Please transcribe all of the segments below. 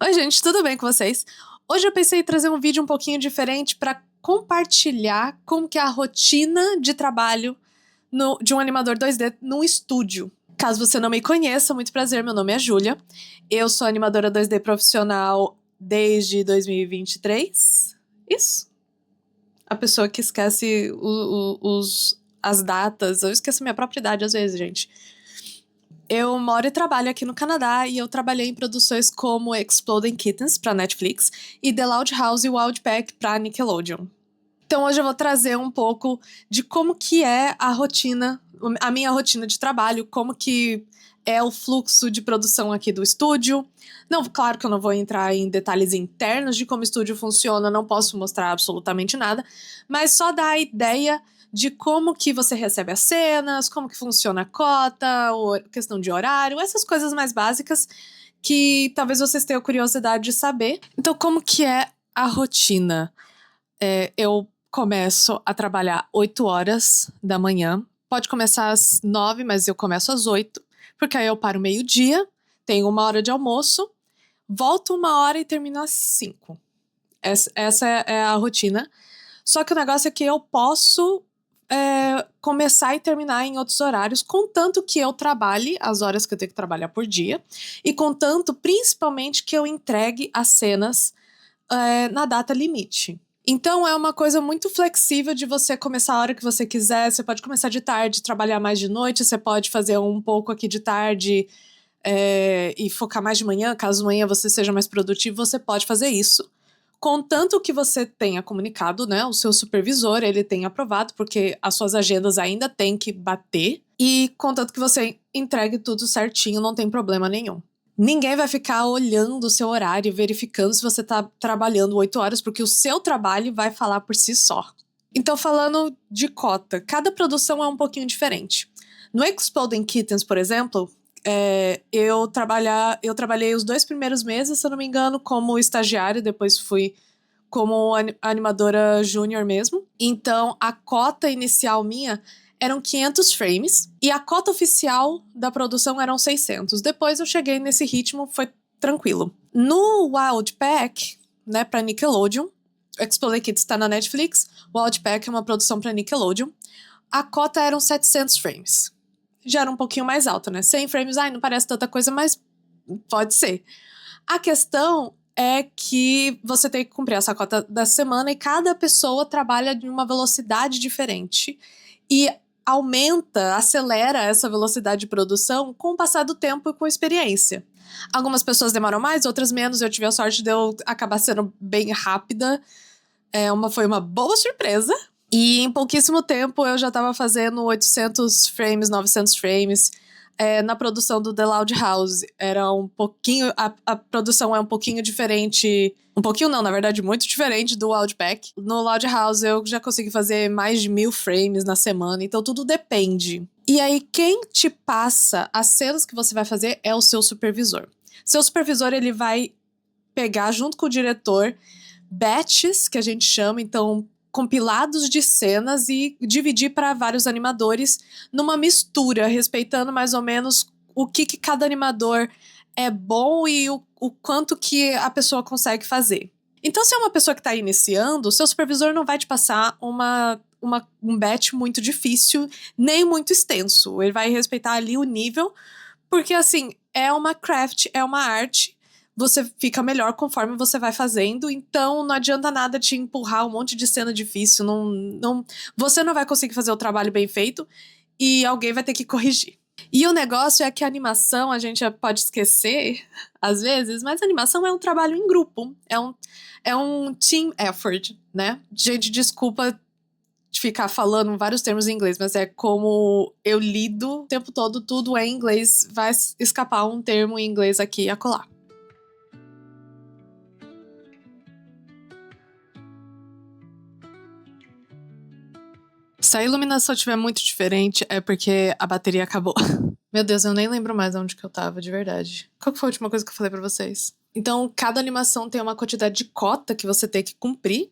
Oi, gente, tudo bem com vocês? Hoje eu pensei em trazer um vídeo um pouquinho diferente para compartilhar como que é a rotina de trabalho de um animador 2D num estúdio. Caso você não me conheça, muito prazer, meu nome é Júlia. Eu sou animadora 2D profissional desde 2023. Isso. A pessoa que esquece as datas. Eu esqueço minha própria idade às vezes, gente. Eu moro e trabalho aqui no Canadá e eu trabalhei em produções como Exploding Kittens para Netflix e The Loud House e Wild Pack para Nickelodeon. Então hoje eu vou trazer um pouco de como que é a minha rotina de trabalho, como que é o fluxo de produção aqui do estúdio. Não, claro que eu não vou entrar em detalhes internos de como o estúdio funciona, não posso mostrar absolutamente nada, mas só dar a ideia de como que você recebe as cenas, como que funciona a cota, questão de horário, essas coisas mais básicas que talvez vocês tenham curiosidade de saber. Então, como que é a rotina? Eu começo a trabalhar 8 horas da manhã. Pode começar às 9, mas eu começo às 8, porque aí eu paro meio-dia, tenho 1 hora de almoço, volto 1 hora e termino às 5. Essa é a rotina. Só que o negócio é que eu posso começar e terminar em outros horários, contanto que eu trabalhe as horas que eu tenho que trabalhar por dia, e contanto, principalmente, que eu entregue as cenas na data limite. Então é uma coisa muito flexível de você começar a hora que você quiser. Você pode começar de tarde, trabalhar mais de noite, você pode fazer um pouco aqui de tarde e focar mais de manhã, caso amanhã você seja mais produtivo, você pode fazer isso. Contanto que você tenha comunicado, né, o seu supervisor, ele tenha aprovado, porque as suas agendas ainda têm que bater, e contanto que você entregue tudo certinho, não tem problema nenhum. Ninguém vai ficar olhando o seu horário, verificando se você tá trabalhando 8 horas, porque o seu trabalho vai falar por si só. Então, falando de cota, cada produção é um pouquinho diferente. No Exploding Kittens, por exemplo, eu trabalhei os 2 primeiros meses, se eu não me engano, como estagiária, depois fui como animadora júnior mesmo. Então, a cota inicial minha eram 500 frames e a cota oficial da produção eram 600. Depois eu cheguei nesse ritmo, foi tranquilo. No Wild Pack, né, pra Nickelodeon, Exploding Kids tá na Netflix, Wild Pack é uma produção pra Nickelodeon, a cota eram 700 frames. Já era um pouquinho mais alta, né? 100 frames, não parece tanta coisa, mas pode ser. A questão é que você tem que cumprir essa cota da semana e cada pessoa trabalha de uma velocidade diferente e acelera essa velocidade de produção com o passar do tempo e com a experiência. Algumas pessoas demoram mais, outras menos. Eu tive a sorte de eu acabar sendo bem rápida. Foi uma boa surpresa. E em pouquíssimo tempo eu já estava fazendo 800 frames, 900 frames. Na produção do The Loud House. Era um pouquinho. A produção é um pouquinho diferente. Um pouquinho não, na verdade, muito diferente do Loud Pack. No Loud House eu já consegui fazer mais de 1000 frames na semana, então tudo depende. E aí, quem te passa as cenas que você vai fazer é o seu supervisor. Seu supervisor, ele vai pegar junto com o diretor batches, que a gente chama, então compilados de cenas e dividir para vários animadores numa mistura, respeitando mais ou menos o que cada animador é bom e o quanto que a pessoa consegue fazer. Então, se é uma pessoa que está iniciando, o seu supervisor não vai te passar um batch muito difícil, nem muito extenso. Ele vai respeitar ali o nível, porque assim, é uma craft, é uma arte. Você fica melhor conforme você vai fazendo, então não adianta nada te empurrar um monte de cena difícil, você não vai conseguir fazer o trabalho bem feito e alguém vai ter que corrigir. E o negócio é que a animação, a gente pode esquecer, às vezes, mas a animação é um trabalho em grupo, é um team effort, né? Gente, desculpa de ficar falando vários termos em inglês, mas é como eu lido o tempo todo, tudo é em inglês, vai escapar um termo em inglês aqui e acolá. Se a iluminação estiver muito diferente, é porque a bateria acabou. Meu Deus, eu nem lembro mais onde que eu tava, de verdade. Qual que foi a última coisa que eu falei pra vocês? Então, cada animação tem uma quantidade de cota que você tem que cumprir.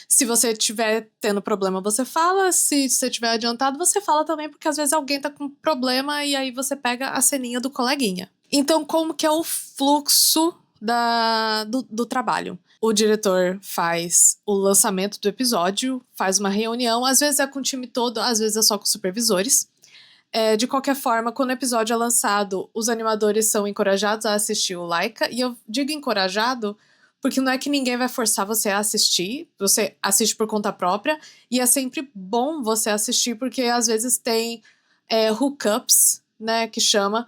Se você estiver tendo problema, você fala. Se você estiver adiantado, você fala também, porque às vezes alguém tá com problema e aí você pega a ceninha do coleguinha. Então, como que é o fluxo do trabalho. O diretor faz o lançamento do episódio, faz uma reunião, às vezes é com o time todo, às vezes é só com os supervisores. De qualquer forma, quando o episódio é lançado, os animadores são encorajados a assistir o Laika. E eu digo encorajado porque não é que ninguém vai forçar você a assistir. Você assiste por conta própria. E é sempre bom você assistir, porque às vezes tem hookups, né, que chama.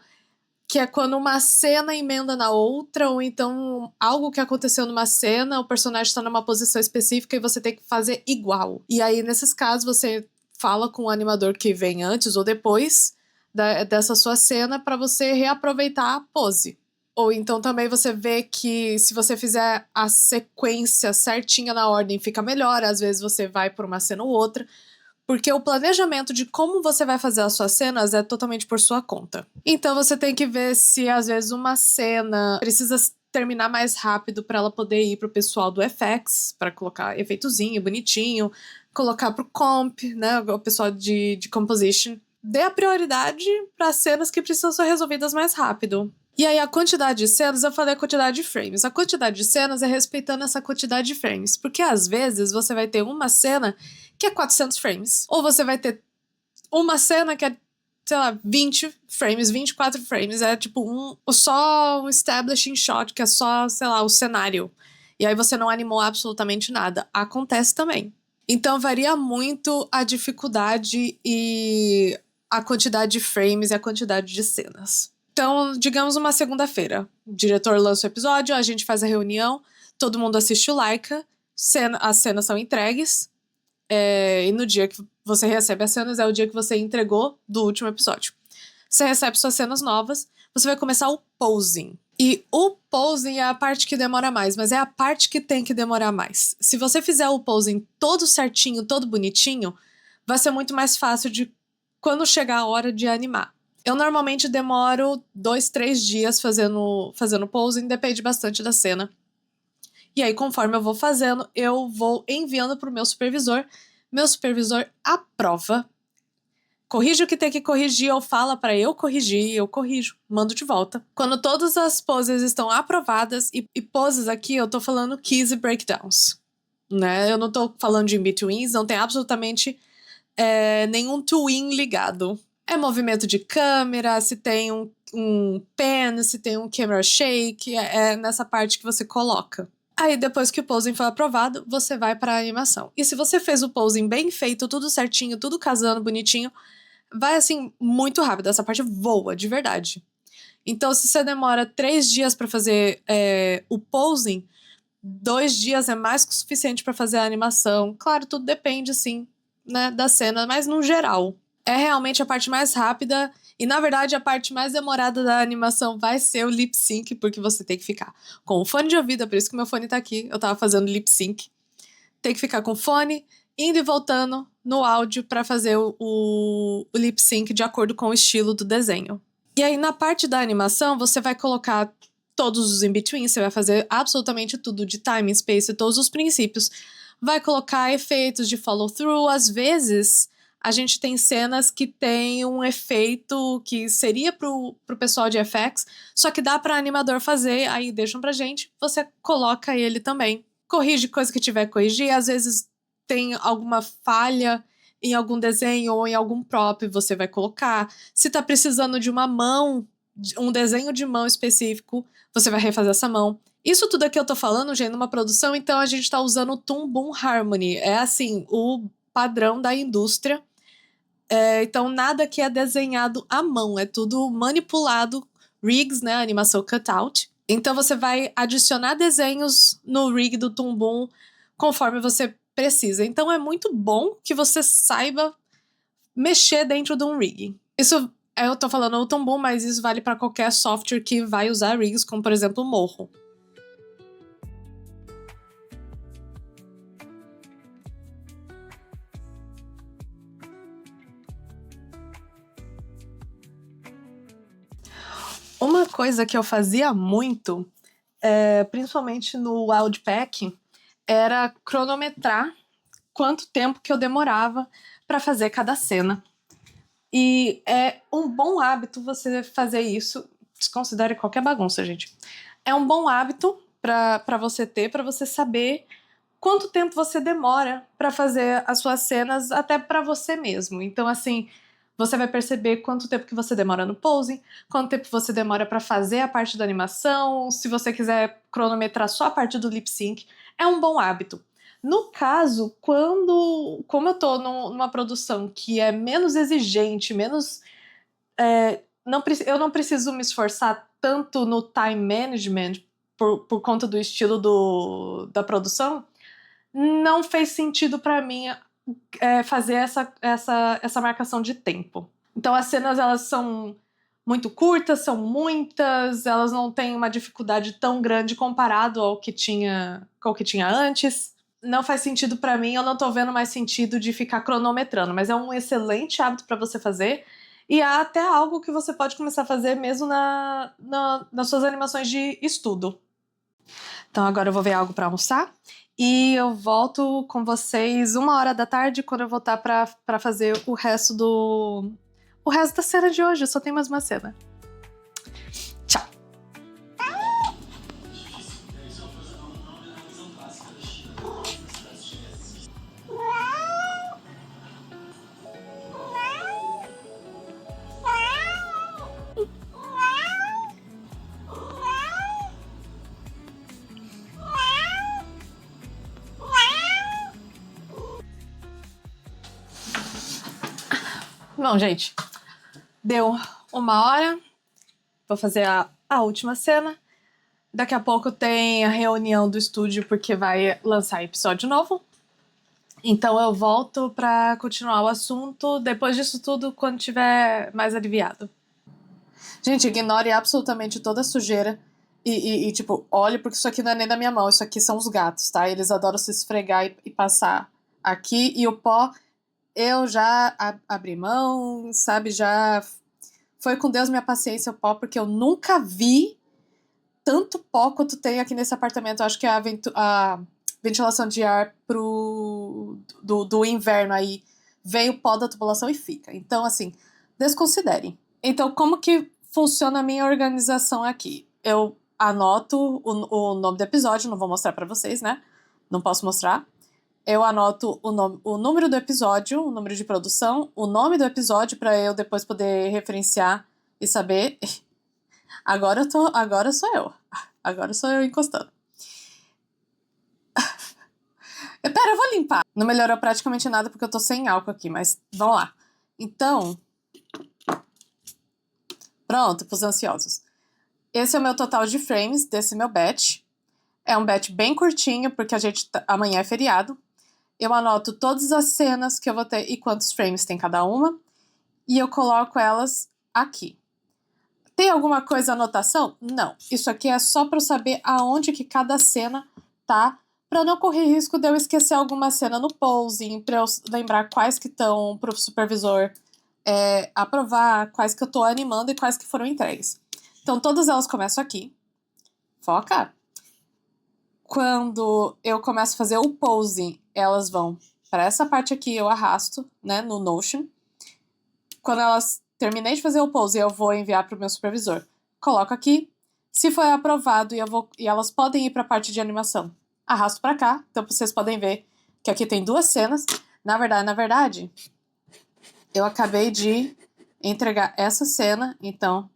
Que é quando uma cena emenda na outra, ou então algo que aconteceu numa cena, o personagem está numa posição específica e você tem que fazer igual. E aí, nesses casos, você fala com o animador que vem antes ou depois dessa sua cena para você reaproveitar a pose. Ou então também você vê que se você fizer a sequência certinha na ordem, fica melhor. Às vezes você vai por uma cena ou outra. Porque o planejamento de como você vai fazer as suas cenas é totalmente por sua conta. Então você tem que ver se às vezes uma cena precisa terminar mais rápido para ela poder ir pro pessoal do FX, para colocar efeitozinho, bonitinho, colocar pro comp, né, o pessoal de composition. Dê a prioridade para cenas que precisam ser resolvidas mais rápido. E aí a quantidade de cenas, eu falei a quantidade de frames. A quantidade de cenas é respeitando essa quantidade de frames. Porque às vezes você vai ter uma cena que é 400 frames. Ou você vai ter uma cena que é, sei lá, 20 frames, 24 frames. É tipo só um establishing shot, que é só, sei lá, o cenário. E aí você não animou absolutamente nada. Acontece também. Então varia muito a dificuldade e a quantidade de frames e a quantidade de cenas. Então, digamos uma segunda-feira. O diretor lança o episódio, a gente faz a reunião, todo mundo assiste o Laika, as cenas são entregues, e no dia que você recebe as cenas é o dia que você entregou do último episódio. Você recebe suas cenas novas, você vai começar o posing. E o posing é a parte que demora mais, mas é a parte que tem que demorar mais. Se você fizer o posing todo certinho, todo bonitinho, vai ser muito mais fácil de quando chegar a hora de animar. Eu normalmente demoro 2, 3 dias fazendo posing, depende bastante da cena. E aí, conforme eu vou fazendo, eu vou enviando pro meu supervisor. Meu supervisor aprova, corrige o que tem que corrigir, ou fala para eu corrigir, eu corrijo, mando de volta. Quando todas as poses estão aprovadas, e poses aqui eu tô falando keys e breakdowns, né? Eu não tô falando de in-betweens, não tem absolutamente nenhum twin ligado. É movimento de câmera, se tem um pan, se tem um camera shake, é nessa parte que você coloca. Aí, depois que o posing foi aprovado, você vai para a animação. E se você fez o posing bem feito, tudo certinho, tudo casando, bonitinho, vai, assim, muito rápido. Essa parte voa, de verdade. Então, se você demora 3 dias para fazer o posing, 2 dias é mais que o suficiente para fazer a animação. Claro, tudo depende, assim, né, da cena, mas no geral. É realmente a parte mais rápida. E, na verdade, a parte mais demorada da animação vai ser o lip sync, porque você tem que ficar com o fone de ouvido, é por isso que meu fone tá aqui. Eu tava fazendo lip sync. Tem que ficar com o fone, indo e voltando no áudio pra fazer o lip sync de acordo com o estilo do desenho. E aí, na parte da animação, você vai colocar todos os in-betweens, você vai fazer absolutamente tudo de time, space, todos os princípios. Vai colocar efeitos de follow-through, às vezes a gente tem cenas que tem um efeito que seria pro pessoal de FX, só que dá pra animador fazer, aí deixam pra gente, você coloca ele também. Corrige coisa que tiver que corrigir, às vezes tem alguma falha em algum desenho ou em algum prop, você vai colocar. Se tá precisando de uma mão, um desenho de mão específico, você vai refazer essa mão. Isso tudo aqui eu tô falando, gente, numa produção, então a gente tá usando o Toon Boom Harmony. É assim, o padrão da indústria. Então, nada que é desenhado à mão, é tudo manipulado, rigs, né, animação cutout. Então, você vai adicionar desenhos no rig do Toon Boom conforme você precisa. Então, é muito bom que você saiba mexer dentro de um rig. Isso, eu tô falando o Toon Boom, mas isso vale para qualquer software que vai usar rigs, como, por exemplo, o Morro. Uma coisa que eu fazia muito, principalmente no Wildpack, era cronometrar quanto tempo que eu demorava para fazer cada cena. E é um bom hábito você fazer isso, desconsidere qualquer bagunça, gente. É um bom hábito para você ter, para você saber quanto tempo você demora para fazer as suas cenas, até para você mesmo. Então, assim, você vai perceber quanto tempo que você demora no posing, quanto tempo você demora para fazer a parte da animação, se você quiser cronometrar só a parte do lip sync, é um bom hábito. No caso, como eu tô numa produção que é menos exigente, menos eu não preciso me esforçar tanto no time management por conta do estilo da produção, não fez sentido para mim fazer essa marcação de tempo. Então as cenas, elas são muito curtas, são muitas, elas não têm uma dificuldade tão grande comparado ao que tinha antes. Não faz sentido para mim, eu não tô vendo mais sentido de ficar cronometrando, mas é um excelente hábito para você fazer. E há até algo que você pode começar a fazer mesmo nas suas animações de estudo. Então agora eu vou ver algo para almoçar e eu volto com vocês 1h da tarde, quando eu voltar para fazer o resto da cena de hoje. Eu só tenho mais uma cena. Tchau! Bom, gente, deu 1h, vou fazer a última cena. Daqui a pouco tem a reunião do estúdio, porque vai lançar episódio novo. Então eu volto pra continuar o assunto depois disso tudo, quando tiver mais aliviado. Gente, ignore absolutamente toda a sujeira e tipo, olhe, porque isso aqui não é nem da minha mão, isso aqui são os gatos, tá? Eles adoram se esfregar e passar aqui. E o pó, eu já abri mão, sabe? Já foi com Deus minha paciência o pó, porque eu nunca vi tanto pó quanto tem aqui nesse apartamento. Eu acho que é a ventilação de ar do inverno aí, veio pó da tubulação e fica. Então, assim, desconsiderem. Então, como que funciona a minha organização aqui? Eu anoto o nome do episódio, não vou mostrar pra vocês, né? Não posso mostrar. Eu anoto o número do episódio, o número de produção, o nome do episódio, pra eu depois poder referenciar e saber. Agora sou eu. Agora sou eu encostando. Pera, eu vou limpar. Não melhorou praticamente nada porque eu tô sem álcool aqui, mas vamos lá. Então, pronto, pros ansiosos. Esse é o meu total de frames desse meu batch. É um batch bem curtinho, porque amanhã é feriado. Eu anoto todas as cenas que eu vou ter e quantos frames tem cada uma. E eu coloco elas aqui. Tem alguma coisa anotação? Não. Isso aqui é só para eu saber aonde que cada cena tá, para não correr risco de eu esquecer alguma cena no posing, para eu lembrar quais que estão pro supervisor aprovar, quais que eu tô animando e quais que foram entregues. Então todas elas começam aqui. Foca! Quando eu começo a fazer o posing, elas vão para essa parte aqui, eu arrasto, né, no Notion. Quando elas terminei de fazer o pose, eu vou enviar para o meu supervisor. Coloco aqui. Se foi aprovado e elas podem ir para a parte de animação, arrasto para cá. Então vocês podem ver que aqui tem 2 cenas. Na verdade, eu acabei de entregar essa cena, então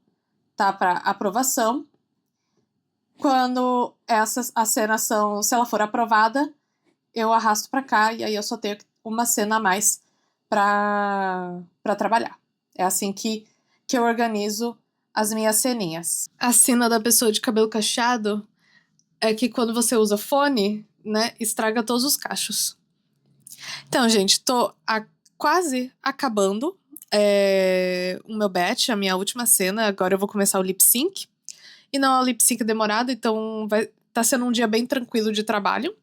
tá para aprovação. Quando as cenas são, se ela for aprovada, eu arrasto para cá e aí eu só tenho uma cena a mais para trabalhar. É assim que eu organizo as minhas ceninhas. A cena da pessoa de cabelo cacheado é que quando você usa fone, né, estraga todos os cachos. Então, gente, tô quase acabando o meu batch, a minha última cena. Agora eu vou começar o lip sync. E não é um lip sync demorado, então tá sendo um dia bem tranquilo de trabalho.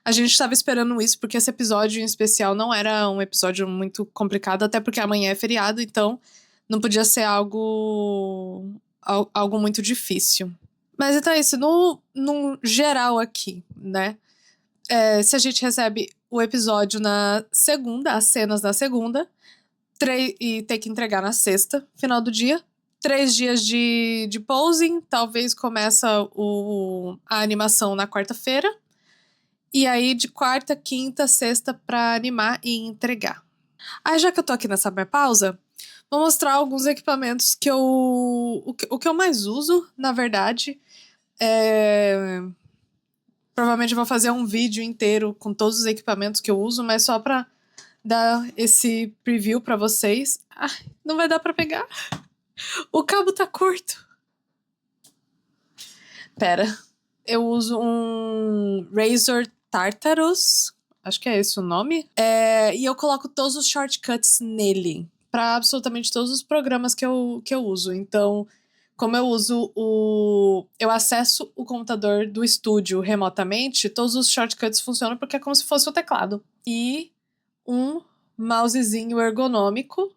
A gente estava esperando isso, porque esse episódio em especial não era um episódio muito complicado, até porque amanhã é feriado, então não podia ser algo muito difícil. Mas então é isso, no geral aqui, né? Se a gente recebe o episódio na segunda, as cenas na segunda, e tem que entregar na sexta, final do dia, 3 dias de posing, talvez começa a animação na quarta-feira. E aí, de quarta, quinta, sexta, pra animar e entregar. Aí, já que eu tô aqui nessa minha pausa, vou mostrar alguns equipamentos que o que eu mais uso, na verdade. Provavelmente eu vou fazer um vídeo inteiro com todos os equipamentos que eu uso, mas só pra dar esse preview pra vocês. Ai, não vai dar pra pegar. O cabo tá curto. Pera. Eu uso um Razer Tartarus. Acho que é esse o nome. E eu coloco todos os shortcuts nele. Pra absolutamente todos os programas que eu uso. Então, como eu uso eu acesso o computador do estúdio remotamente, todos os shortcuts funcionam porque é como se fosse o teclado. E um mousezinho ergonômico.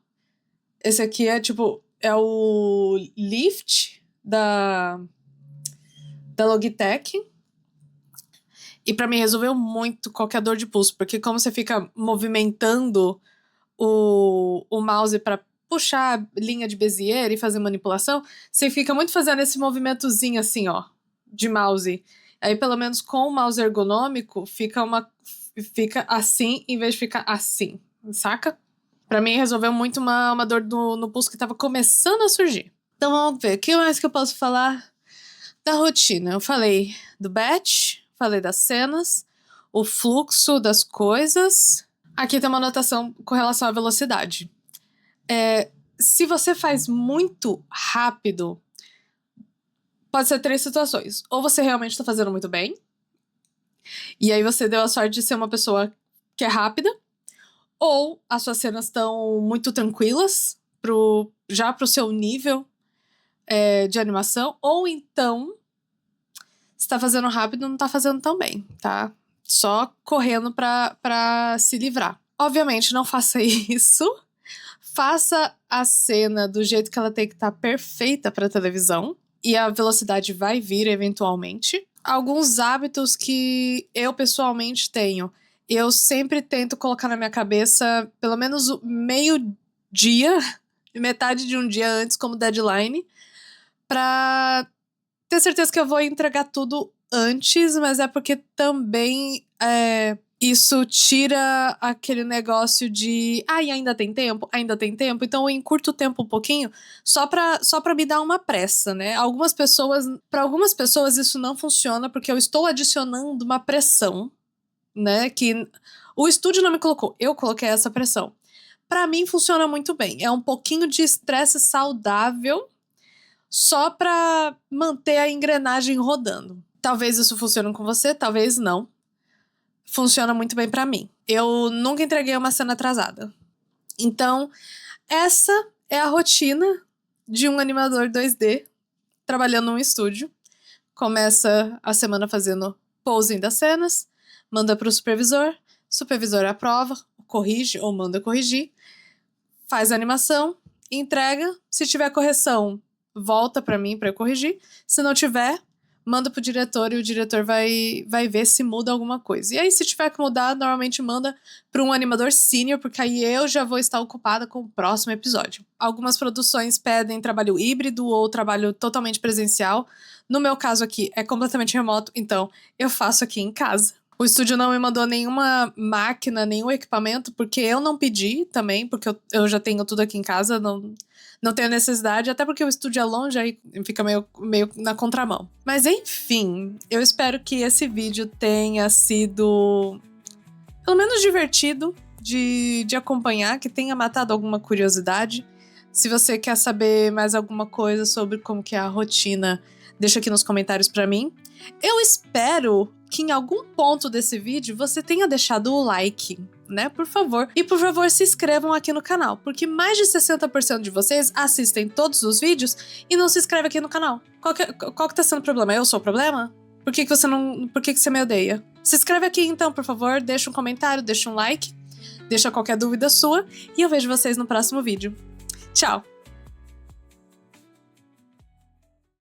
Esse aqui é o Lift da Logitech. E pra mim resolveu muito qualquer dor de pulso, porque como você fica movimentando o mouse pra puxar a linha de Bezier e fazer manipulação, você fica muito fazendo esse movimentozinho assim, ó, de mouse. Aí pelo menos com o mouse ergonômico fica assim em vez de ficar assim, saca? Pra mim resolveu muito uma dor no pulso que tava começando a surgir. Então vamos ver, o que mais que eu posso falar da rotina? Eu falei do batch, falei das cenas, o fluxo das coisas. Aqui tem uma anotação com relação à velocidade. Se você faz muito rápido, pode ser 3 situações. Ou você realmente está fazendo muito bem, e aí você deu a sorte de ser uma pessoa que é rápida, ou as suas cenas estão muito tranquilas, já pro seu nível de animação, ou então você tá fazendo rápido e não tá fazendo tão bem, tá? Só correndo pra se livrar. Obviamente, não faça isso. Faça a cena do jeito que ela tem que estar perfeita pra televisão. E a velocidade vai vir eventualmente. Alguns hábitos que eu pessoalmente tenho. Eu sempre tento colocar na minha cabeça pelo menos meio-dia, metade de um dia antes como deadline, pra ter certeza que eu vou entregar tudo antes, mas é porque também isso tira aquele negócio de ainda tem tempo, então eu encurto o tempo um pouquinho só pra me dar uma pressa, né? Para algumas pessoas isso não funciona porque eu estou adicionando uma pressão, né? Que o estúdio não me colocou, eu coloquei essa pressão. Pra mim funciona muito bem, é um pouquinho de estresse saudável só pra manter a engrenagem rodando. Talvez isso funcione com você, talvez não. Funciona muito bem pra mim. Eu nunca entreguei uma cena atrasada. Então, essa é a rotina de um animador 2D trabalhando num estúdio. Começa a semana fazendo posing das cenas, manda pro supervisor aprova, corrige ou manda corrigir, faz a animação, entrega. Se tiver correção, volta pra mim pra eu corrigir. Se não tiver, manda pro diretor e o diretor vai ver se muda alguma coisa. E aí, se tiver que mudar, normalmente manda para um animador sênior, porque aí eu já vou estar ocupada com o próximo episódio. Algumas produções pedem trabalho híbrido ou trabalho totalmente presencial. No meu caso aqui, é completamente remoto, então eu faço aqui em casa. O estúdio não me mandou nenhuma máquina, nenhum equipamento, porque eu não pedi também, porque eu já tenho tudo aqui em casa, não tenho necessidade, até porque o estúdio é longe, aí fica meio na contramão. Mas enfim, eu espero que esse vídeo tenha sido pelo menos divertido de acompanhar, que tenha matado alguma curiosidade. Se você quer saber mais alguma coisa sobre como que é a rotina, deixa aqui nos comentários pra mim. Eu espero que em algum ponto desse vídeo você tenha deixado o like, né? Por favor. E por favor, se inscrevam aqui no canal, porque mais de 60% de vocês assistem todos os vídeos e não se inscreve aqui no canal. Qual que tá sendo o problema? Eu sou o problema? Por que você me odeia? Se inscreve aqui então, por favor, deixa um comentário, deixa um like, deixa qualquer dúvida sua e eu vejo vocês no próximo vídeo. Tchau!